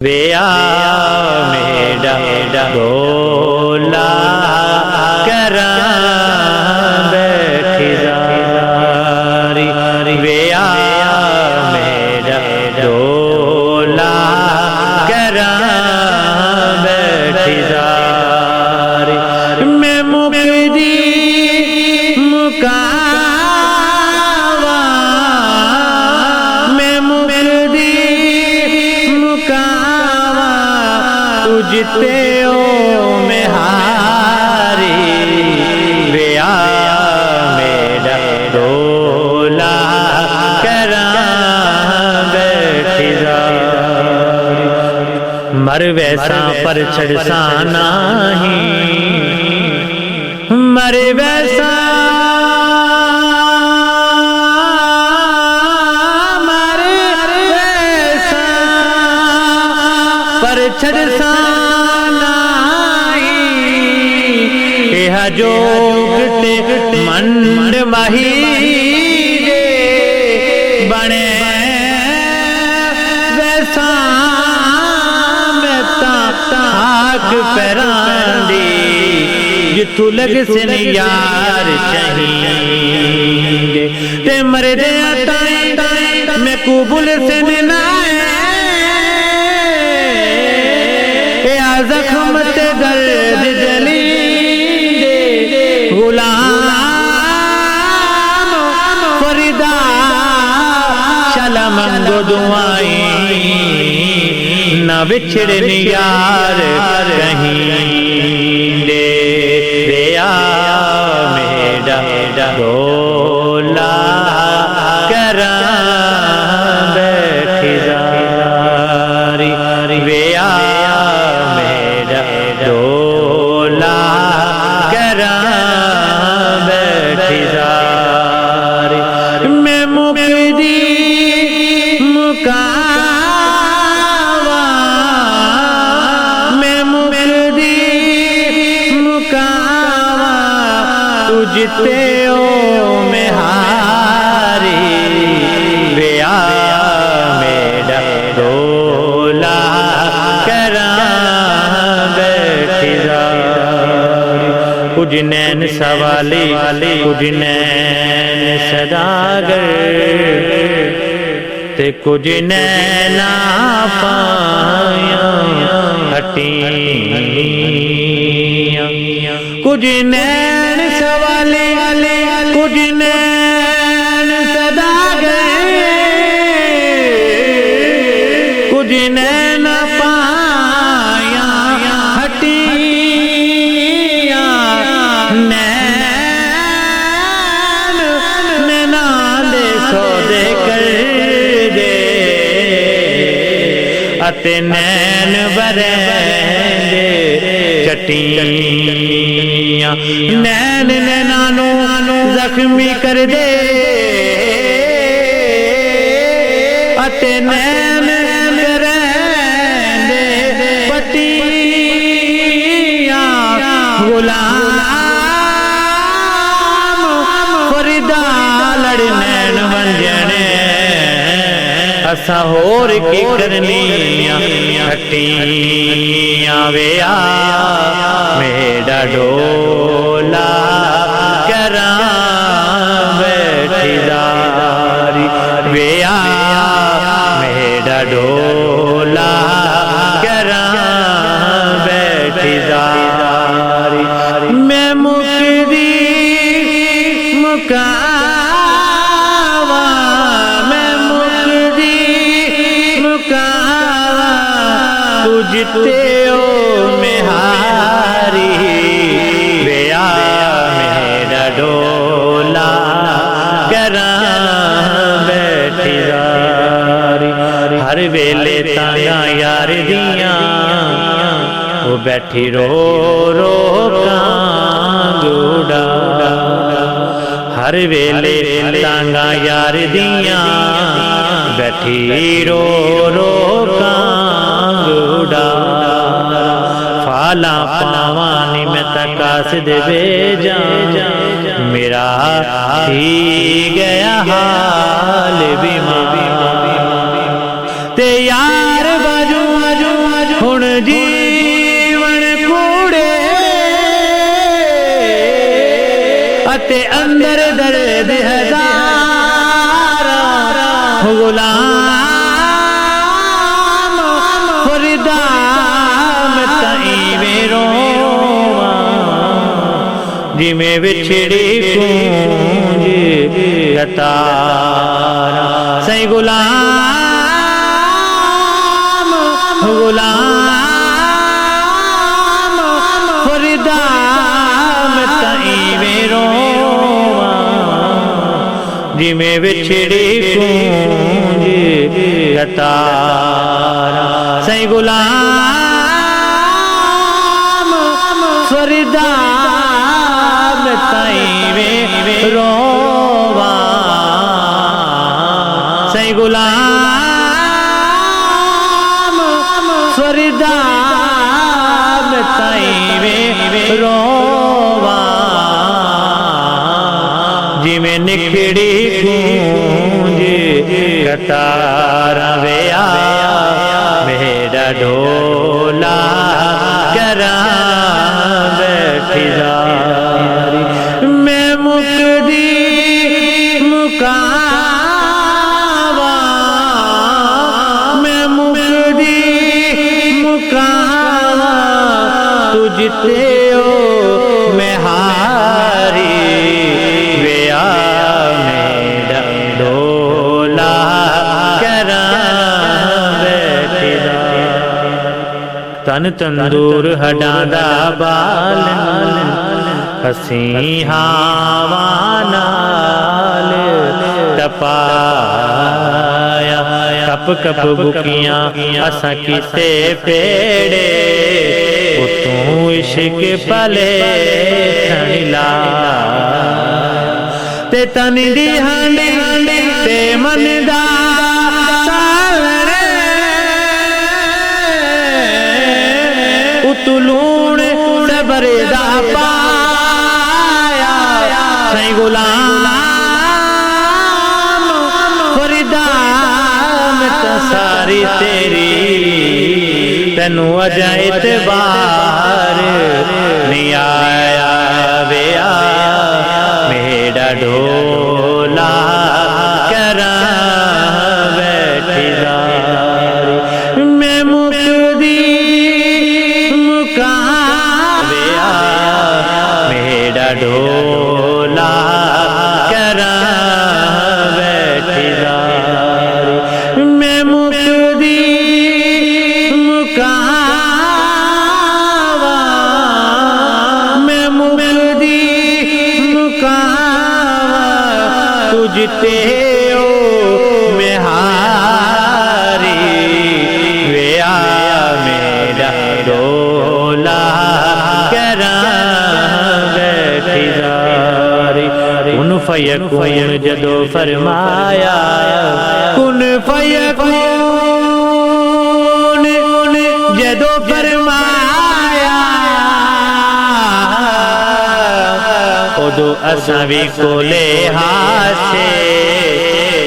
वेया मेरा डोला करा बैठीदारी वेया मेरा डोला करा बैठीदारी मैं मुकदी मुकावा मैं मुकदी मुकावा तुझते ओ में हारी वेया मेरा डोला करा बैठीदारी मर वैसा पर छड़सा नहीं मर वैसा मर वैसा पर छड़सा नहीं यह जोगते मंड मही दे बने वैसा मैं ताक पैरांडी जिथू लग से यार चाहिए ते मरे दे मैं कुबुल से जख्म ते दर्द जली गुलाम फरीदा शलमंगो दुआई न बिछड़े यार कहीं दे वेया मेरा डोला करा बैठीदारी वेया मेरा डोला करा बैठीदारी मैं मुकदी मुकावा मैं मुकदी मुकावा तुझते ओ में हारी वेया मेरा डोला करा बैठीदारी कुछ नैन सवाली कुछ नैन सदागर ते कुछ नैना पाया हटिया कुछ नैन सवाली कुछ नैन सदागर कुछ नैना पाया हटिया नैना दे सौदे कर दे अते नैन बरेंदे चटियां नैन नैनानो जख्मी कर दे अते नैन बरेंदे पटियां गुलाम फरीदा लड़ नैन वंजने असा होर की करनी हटियां वेया मेरा डोला करा बैठीदारी वेया मेरा डोला करा बैठीदारी मैं मुकदी मुकावा मैं मुकदी मुकावा तुझते ओ में हारी वेया मेरा डोला करा बैठीदारी हर वेले तांगा यार दियां वो बैठी रो रो कांगूड़ा हर वेले तांगा यार दियां बैठी रो रो कांगूड़ा फाला पावानी में तकास दे बेजा मेरा ही गया हाल बीमा ते यार बाजू बाजू हुण जीवन कूड़े अते अंदर दर्द हज़ारा गुलाम फरीदा मैं ताईं वेरो जिमें विछड़ी कूंज कतारा सही गुलाम गुलाम फरीदा मैं ताईं वेरो जिमें विछड़ी कूंज कतारा सही गुलाम फरीदा मैं ताईं वेरो सही गुलाम फरीदा मैं ताईं वेरो जिमें निखड़ी गूंज कतारा वेया मेरा ढोला करा बैठी जारी मैं मुकदी मुकावा मैं मुकदी मुकावा तुझते हो मैं हारी वेया मेरा ढोला करा बैठी तन तंदूर हडांदा बाल हसी हावा नाल तपाया कप कप बुकियां असा किते पेड़े तू इश्क पले खणिला ते तन दी हांडे हांडे ते मन दा सालरे उतलूण सबरे दा पाया सही गुलाम फरीदा मैं तो सारी तेरी तेनू अजा इतबार नहीं आया वेया मेरा ढोला करा बैठी जारी मैं मुकदी मुकावा वेया मेरा ढोला करा बैठी जारी मैं मुकदी मुकावा मैं मुकदी मुकावा तुझते हो मैं हारी वेया मेरा ढोला करा बैठी जारी कुन फयकून जदो फरमाया कुन फयकून जदो फरमाया उदो असा भी कोले हासे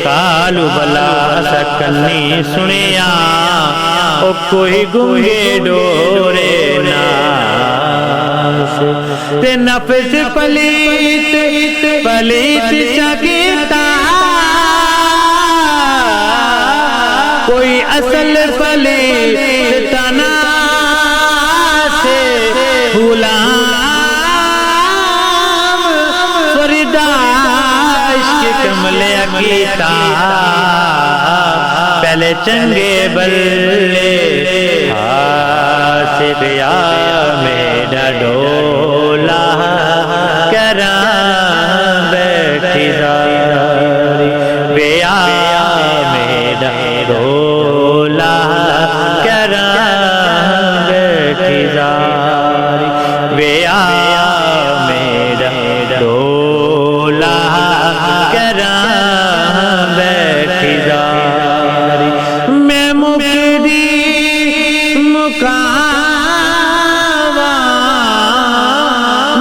कालू भला असा कन्नी सुनिया ओ कोई गुंगे डोरे ना ते नफस पलीत पलीत चगीता कोई असल पलीत तना से गुलाम फरीदा इश्क कमले अकीता पहले चंगे बल्ले हासिब या मेरा ढोला करा बैठी जारी वेया मेरा ढोला करा बैठी जारी वेया मेरा ढोला करा बैठी जारी मैं मुकदी मुकावा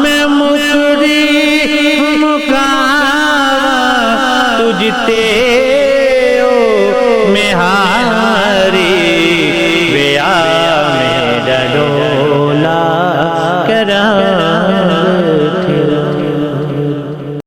मैं मुकदी मुकावा तुझते हो मैं हारी वेया करा